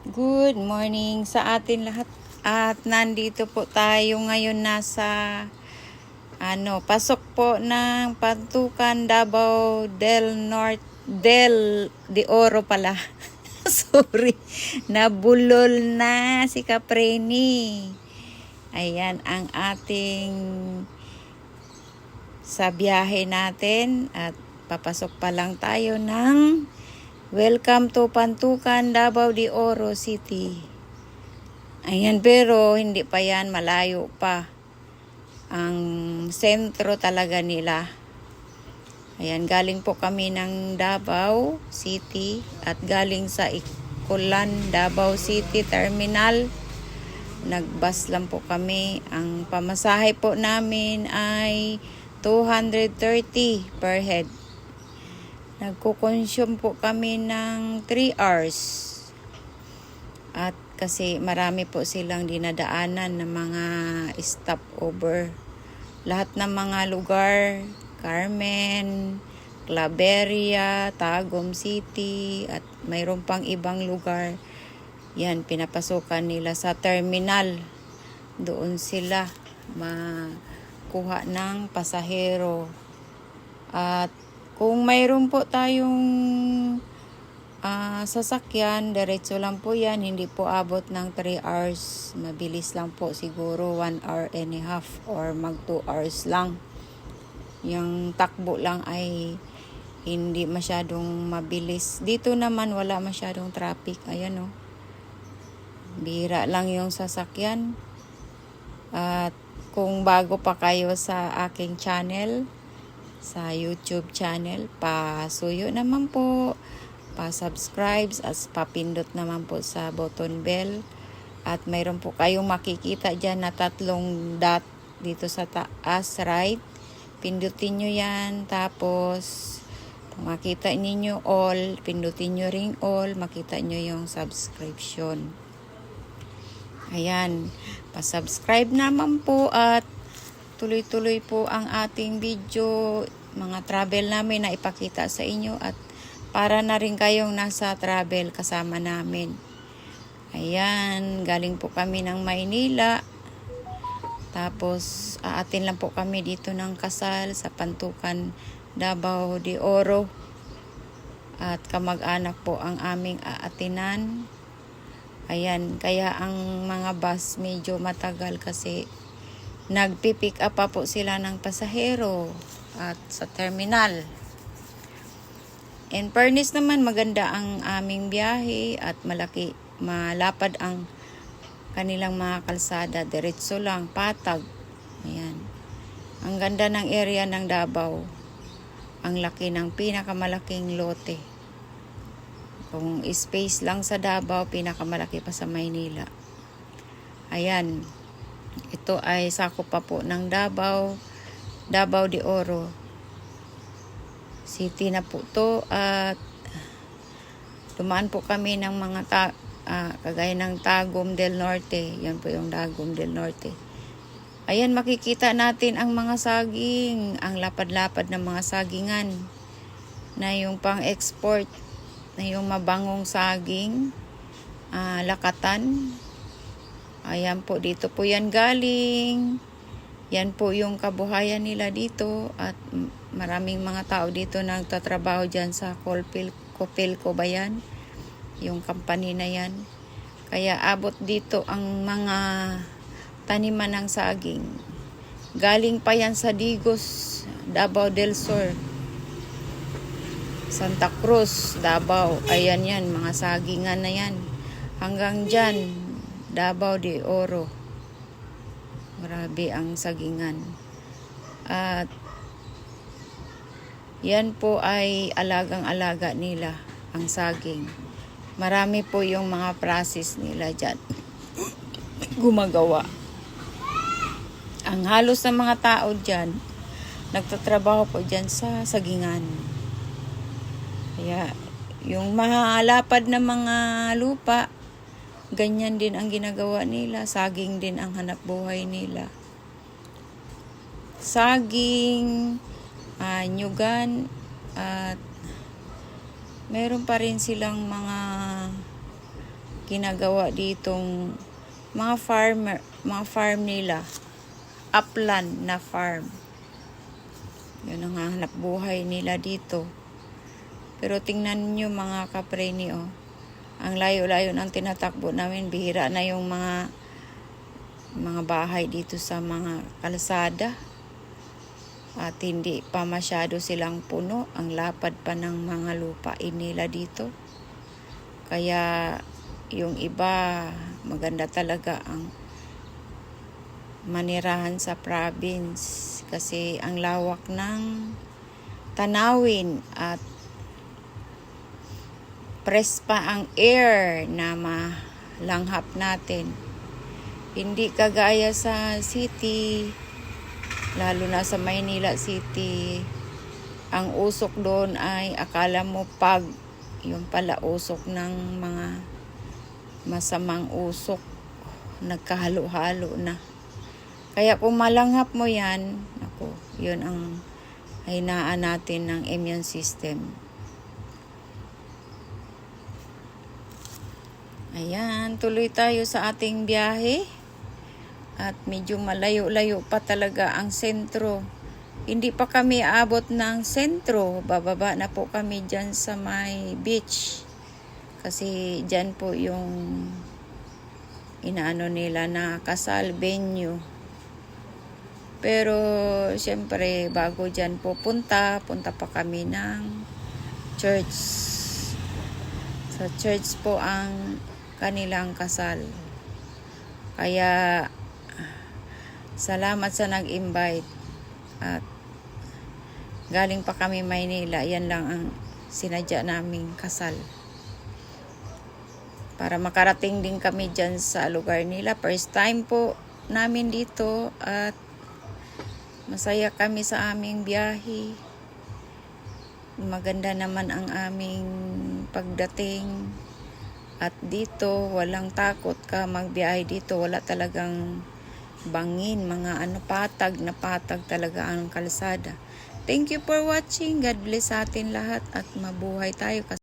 Good morning sa atin lahat. At nandito po tayo ngayon pasok po ng Pantukan Davao de Oro pala. Sorry, nabulol na si Kapreni. Ayan ang ating sa biyahe natin at papasok pa lang tayo ng Welcome to Pantukan, Davao de Oro City. Ayan, pero hindi pa yan, malayo pa. Ang sentro talaga nila. Ayan, galing po kami ng Davao City at galing sa Ikulan, Davao City Terminal. Nagbus lang po kami. Ang pamasahe po namin ay 230 per head. Nagko-consume po kami ng 3 hours. At kasi marami po silang dinadaanan ng mga stopover. Lahat ng mga lugar, Carmen, Claveria, Tagum City, at mayroon pang ibang lugar. Yan, pinapasukan nila sa terminal. Doon sila makuha ng pasahero. At kung mayroon po tayong sasakyan, diretso lang po yan. Hindi po abot ng 3 hours. Mabilis lang po siguro 1 hour and a half or mag 2 hours lang. Yung takbo lang ay hindi masyadong mabilis. Dito naman wala masyadong traffic. Ayan o. Bihira lang yung sasakyan. At kung bago pa kayo sa aking channel, sa YouTube channel, pasuyo naman po, pa-subscribe at papindot naman po sa button bell. At mayroon po kayong makikita dyan na 3 dot dito sa taas right. Pindutin nyo yan, tapos makita ninyo all, pindutin nyo ring all, makita nyo yung subscription. Ayan, pa-subscribe naman po at tuloy-tuloy po ang ating video, mga travel namin na ipakita sa inyo at para na rin kayong nasa travel kasama namin. Ayan, galing po kami ng Maynila. Tapos aatin lang po kami dito ng kasal sa Pantukan, Davao de Oro. At kamag-anak po ang aming aatinan. Ayan, kaya ang mga bus medyo matagal kasi nagpipick up pa po sila ng pasahero at sa terminal. In fairness naman, maganda ang aming biyahe at malapad ang kanilang mga kalsada. Diretso lang, patag. Ayan. Ang ganda ng area ng Davao. Ang laki ng pinakamalaking lote. Kung space lang sa Davao, pinakamalaki pa sa Maynila. Ayan. Ito ay sakop pa po ng Davao de Oro City na po to. At dumaan po kami ng mga kagaya ng Tagum del Norte. Yan po yung Tagum del Norte. Ayan, makikita natin ang mga saging, ang lapad-lapad ng mga sagingan na yung pang-export, na yung mabangong saging, lakatan. Ayan po, dito po yan galing. Yan po yung kabuhayan nila dito at maraming mga tao dito nagtatrabaho dyan sa Copelco ba yan? Yung company na yan. Kaya abot dito ang mga taniman ng saging. Galing pa yan sa Digos, Davao del Sur, Santa Cruz, Davao. Ayan yan, mga sagingan na yan. Hanggang dyan, Davao de Oro. Grabe ang sagingan. At yan po ay alagang-alaga nila, ang saging. Marami po yung mga process nila dyan. Gumagawa. Ang halos ng mga tao dyan, nagtatrabaho po dyan sa sagingan. Kaya yung mahalapad na mga lupa, ganyan din ang ginagawa nila. Saging din ang hanap buhay nila. Saging, nyugan, at meron pa rin silang mga ginagawa ditong mga farm nila, upland na farm. Yun ang hanap buhay nila dito. Pero tingnan nyo mga kapreni, oh. Ang layo-layo ng tinatakbo namin, bihira na yung mga bahay dito sa mga kalsada. At hindi pa masyado silang puno. Ang lapad pa ng mga lupain nila dito. Kaya yung iba, maganda talaga ang manirahan sa province. Kasi ang lawak ng tanawin at press pa ang air na malanghap natin. Hindi kagaya sa city, lalo na sa Maynila City, ang usok doon ay akala mo pag, yung pala usok ng mga masamang usok, nagkahalo-halo na. Kaya kung malanghap mo yan, ako, yun ang hinaan natin ng immune system. Ayan, tuloy tayo sa ating biyahe. At medyo malayo-layo pa talaga ang sentro. Hindi pa kami aabot ng sentro. Bababa na po kami dyan sa may beach. Kasi dyan po yung inaano nila na kasal venue. Pero syempre bago dyan punta pa kami ng church. Sa church po ang kanilang kasal. Kaya salamat sa nag-invite. At galing pa kami Maynila. Yan lang ang sinadya naming kasal. Para makarating din kami dyan sa lugar nila. First time po namin dito. At masaya kami sa aming biyahe. Maganda naman ang aming pagdating. At dito, walang takot ka magbiyahe dito. Wala talagang bangin, mga patag na patag talaga ang kalsada. Thank you for watching. God bless sa atin lahat at mabuhay tayo.